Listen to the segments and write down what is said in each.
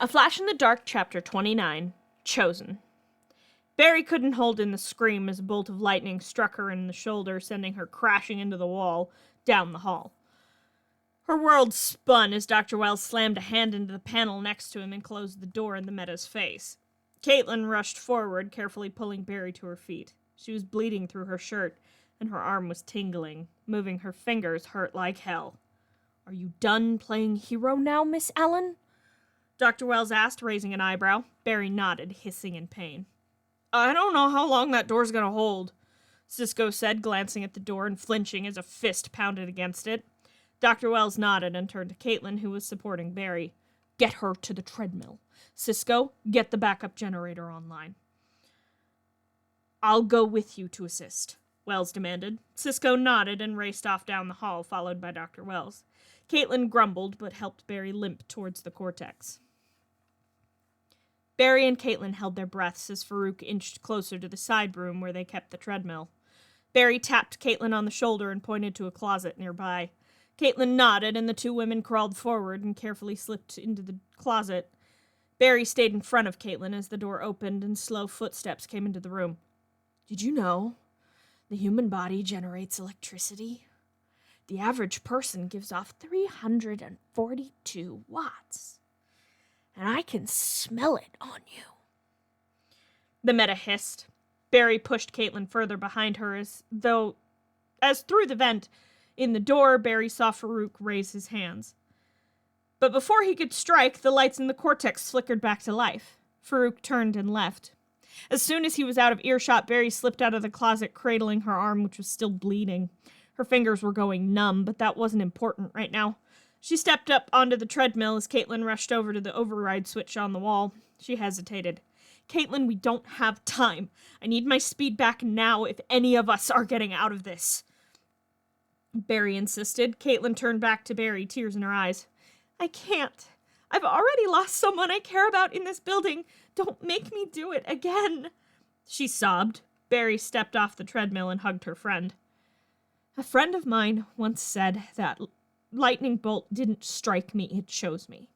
A Flash in the Dark, Chapter 29, Chosen. Barry couldn't hold in the scream as a bolt of lightning struck her in the shoulder, sending her crashing into the wall, down the hall. Her world spun as Dr. Wells slammed a hand into the panel next to him and closed the door in the Meta's face. Caitlin rushed forward, carefully pulling Barry to her feet. She was bleeding through her shirt, and her arm was tingling. Moving her fingers hurt like hell. "Are you done playing hero now, Miss Allen?" Dr. Wells asked, raising an eyebrow. Barry nodded, hissing in pain. "I don't know how long that door's gonna hold," Cisco said, glancing at the door and flinching as a fist pounded against it. Dr. Wells nodded and turned to Caitlin, who was supporting Barry. "Get her to the treadmill. Cisco, get the backup generator online." "I'll go with you to assist," Wells demanded. Cisco nodded and raced off down the hall, followed by Dr. Wells. Caitlin grumbled, but helped Barry limp towards the cortex. Barry and Caitlin held their breaths as Farouk inched closer to the side room where they kept the treadmill. Barry tapped Caitlin on the shoulder and pointed to a closet nearby. Caitlin nodded, and the two women crawled forward and carefully slipped into the closet. Barry stayed in front of Caitlin as the door opened and slow footsteps came into the room. "Did you know the human body generates electricity? The average person gives off 342 watts. And I can smell it on you." The Meta hissed. Barry pushed Caitlin further behind her as through the vent in the door, Barry saw Farouk raise his hands. But before he could strike, the lights in the cortex flickered back to life. Farouk turned and left. As soon as he was out of earshot, Barry slipped out of the closet, cradling her arm, which was still bleeding. Her fingers were going numb, but that wasn't important right now. She stepped up onto the treadmill as Caitlin rushed over to the override switch on the wall. She hesitated. "Caitlin, we don't have time. I need my speed back now if any of us are getting out of this," Barry insisted. Caitlin turned back to Barry, tears in her eyes. "I can't. I've already lost someone I care about in this building. Don't make me do it again," she sobbed. Barry stepped off the treadmill and hugged her friend. "A friend of mine once said that lightning bolt didn't strike me, it chose me.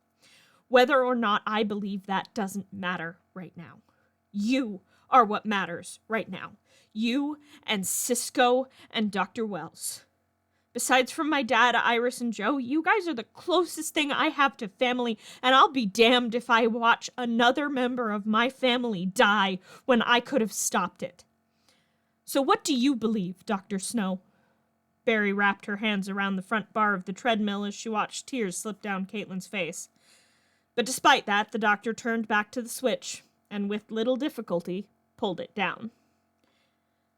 Whether or not I believe that doesn't matter right now. You are what matters right now. You and Cisco and Dr. Wells. Besides from my dad, Iris, and Joe, you guys are the closest thing I have to family, and I'll be damned if I watch another member of my family die when I could have stopped it. So what do you believe, Dr. Snow?" Barry wrapped her hands around the front bar of the treadmill as she watched tears slip down Caitlin's face. But despite that, the doctor turned back to the switch, and with little difficulty, pulled it down.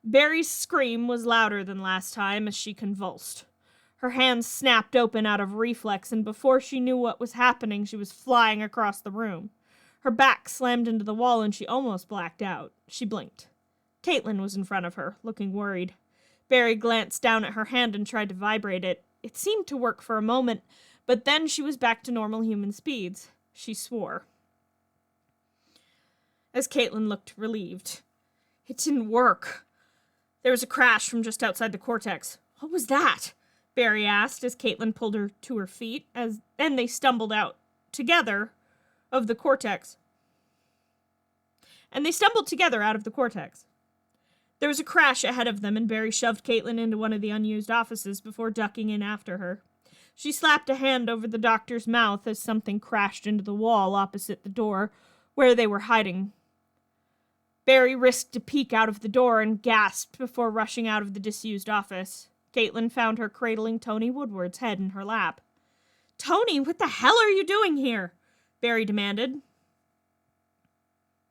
Barry's scream was louder than last time as she convulsed. Her hands snapped open out of reflex, and before she knew what was happening, she was flying across the room. Her back slammed into the wall, and she almost blacked out. She blinked. Caitlin was in front of her, looking worried. Barry glanced down at her hand and tried to vibrate it. It seemed to work for a moment, but then she was back to normal human speeds. She swore. As Caitlin looked relieved. "It didn't work." There was a crash from just outside the cortex. "What was that?" Barry asked as Caitlin pulled her to her feet, and they stumbled out together of the cortex. Out of the cortex. There was a crash ahead of them, and Barry shoved Caitlin into one of the unused offices before ducking in after her. She slapped a hand over the doctor's mouth as something crashed into the wall opposite the door where they were hiding. Barry risked a peek out of the door and gasped before rushing out of the disused office. Caitlin found her cradling Tony Woodward's head in her lap. "Tony, what the hell are you doing here?" Barry demanded.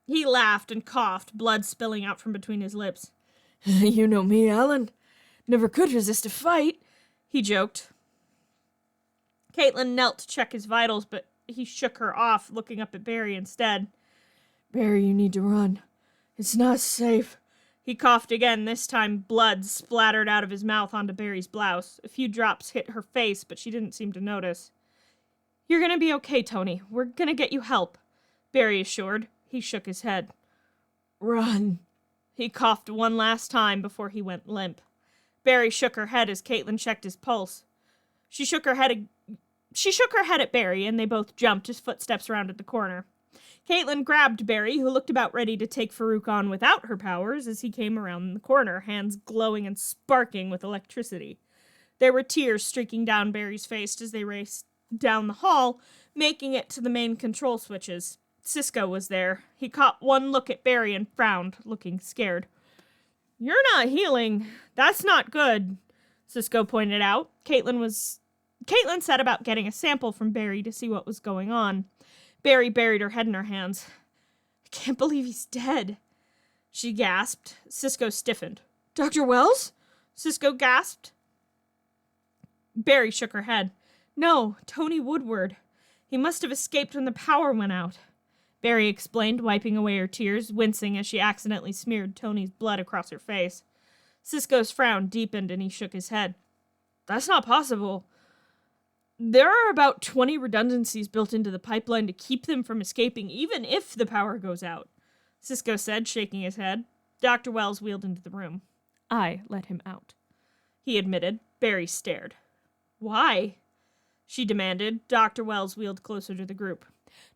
He laughed and coughed, blood spilling out from between his lips. "You know me, Allen. Never could resist a fight," he joked. Caitlin knelt to check his vitals, but he shook her off, looking up at Barry instead. "Barry, you need to run. It's not safe." He coughed again. This time, blood splattered out of his mouth onto Barry's blouse. A few drops hit her face, but she didn't seem to notice. "You're gonna be okay, Tony. We're gonna get you help," Barry assured. He shook his head. "Run." He coughed one last time before he went limp. Barry shook her head as Caitlin checked his pulse. She shook her head She shook her head at Barry, and they both jumped as footsteps rounded the corner. Caitlin grabbed Barry, who looked about ready to take Farouk on without her powers as he came around the corner, hands glowing and sparking with electricity. There were tears streaking down Barry's face as they raced down the hall, making it to the main control switches. Cisco was there. He caught one look at Barry and frowned, looking scared. "You're not healing. That's not good," Cisco pointed out. Caitlin set about getting a sample from Barry to see what was going on. Barry buried her head in her hands. "I can't believe he's dead," she gasped. Cisco stiffened. "Dr. Wells?" Cisco gasped. Barry shook her head. "No, Tony Woodward. He must have escaped when the power went out," Barry explained, wiping away her tears, wincing as she accidentally smeared Tony's blood across her face. Cisco's frown deepened and he shook his head. "That's not possible. There are about 20 redundancies built into the pipeline to keep them from escaping, even if the power goes out," Cisco said, shaking his head. Dr. Wells wheeled into the room. "I let him out," he admitted. Barry stared. "Why?" she demanded. Dr. Wells wheeled closer to the group.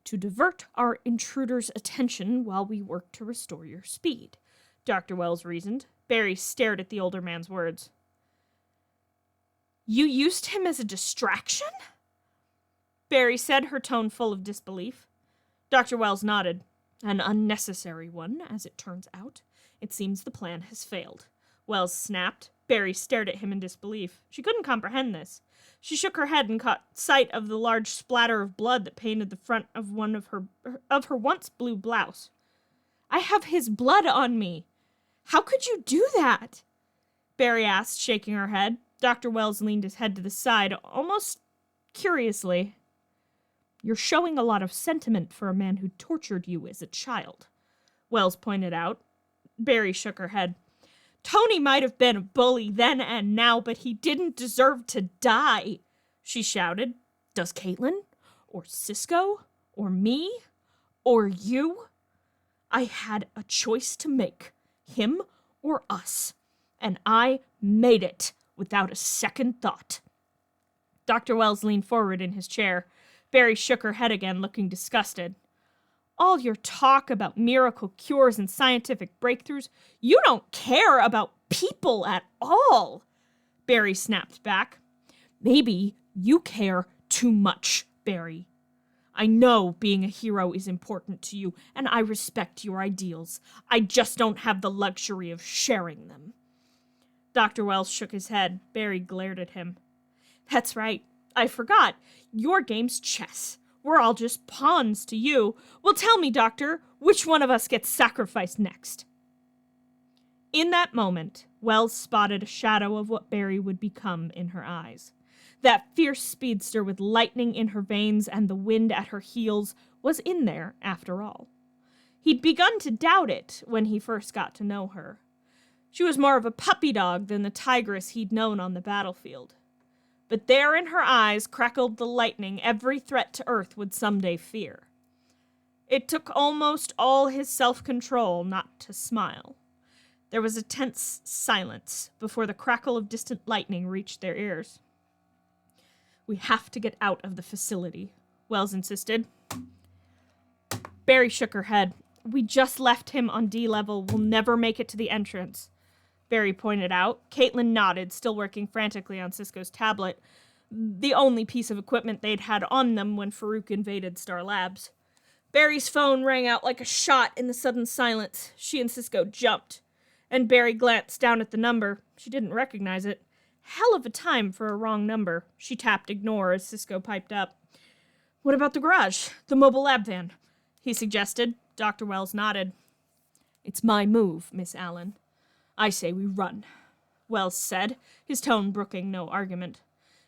"To divert our intruder's attention while we work to restore your speed," Dr. Wells reasoned. Barry stared at the older man's words. "You used him as a distraction?" Barry said, her tone full of disbelief. Dr. Wells nodded. "An unnecessary one, as it turns out. It seems the plan has failed," Wells snapped. Barry stared at him in disbelief. She couldn't comprehend this. She shook her head and caught sight of the large splatter of blood that painted the front of one of her once blue blouse. "I have his blood on me. How could you do that?" Barry asked, shaking her head. Dr. Wells leaned his head to the side, almost curiously. "You're showing a lot of sentiment for a man who tortured you as a child," Wells pointed out. Barry shook her head. "Tony might have been a bully then and now, but he didn't deserve to die," she shouted. "Does Caitlin? Or Cisco? Or me? Or you? I had a choice to make, him or us, and I made it without a second thought." Dr. Wells leaned forward in his chair. Barry shook her head again, looking disgusted. "All your talk about miracle cures and scientific breakthroughs, you don't care about people at all," Barry snapped back. "Maybe you care too much, Barry. I know being a hero is important to you, and I respect your ideals. I just don't have the luxury of sharing them." Dr. Wells shook his head. Barry glared at him. "That's right. I forgot. Your game's chess. We're all just pawns to you. Well, tell me, Doctor, which one of us gets sacrificed next?" In that moment, Wells spotted a shadow of what Barry would become in her eyes. That fierce speedster with lightning in her veins and the wind at her heels was in there, after all. He'd begun to doubt it when he first got to know her. She was more of a puppy dog than the tigress he'd known on the battlefield. But there in her eyes crackled the lightning every threat to Earth would someday fear. It took almost all his self-control not to smile. There was a tense silence before the crackle of distant lightning reached their ears. "We have to get out of the facility," Wells insisted. Barry shook her head. "We just left him on D level. We'll never make it to the entrance," Barry pointed out. Caitlin nodded, still working frantically on Cisco's tablet, the only piece of equipment they'd had on them when Farouk invaded Star Labs. Barry's phone rang out like a shot in the sudden silence. She and Cisco jumped, and Barry glanced down at the number. She didn't recognize it. Hell of a time for a wrong number. She tapped ignore as Cisco piped up. "What about the garage? The mobile lab van?" he suggested. Dr. Wells nodded. "It's my move, Miss Allen. I say we run," Wells said, his tone brooking no argument.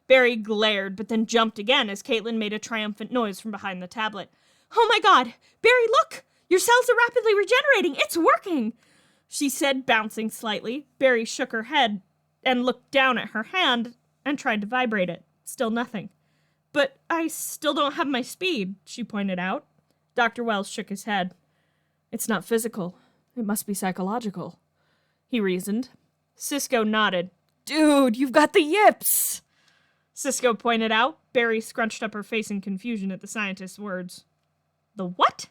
Barry glared, but then jumped again as Caitlin made a triumphant noise from behind the tablet. "Oh my God! Barry, look! Your cells are rapidly regenerating! It's working!" she said, bouncing slightly. Barry shook her head and looked down at her hand and tried to vibrate it. Still nothing. "But I still don't have my speed," she pointed out. Dr. Wells shook his head. "It's not physical. It must be psychological," he reasoned. Cisco nodded. "Dude, you've got the yips!" Cisco pointed out. Barry scrunched up her face in confusion at the scientist's words. The what?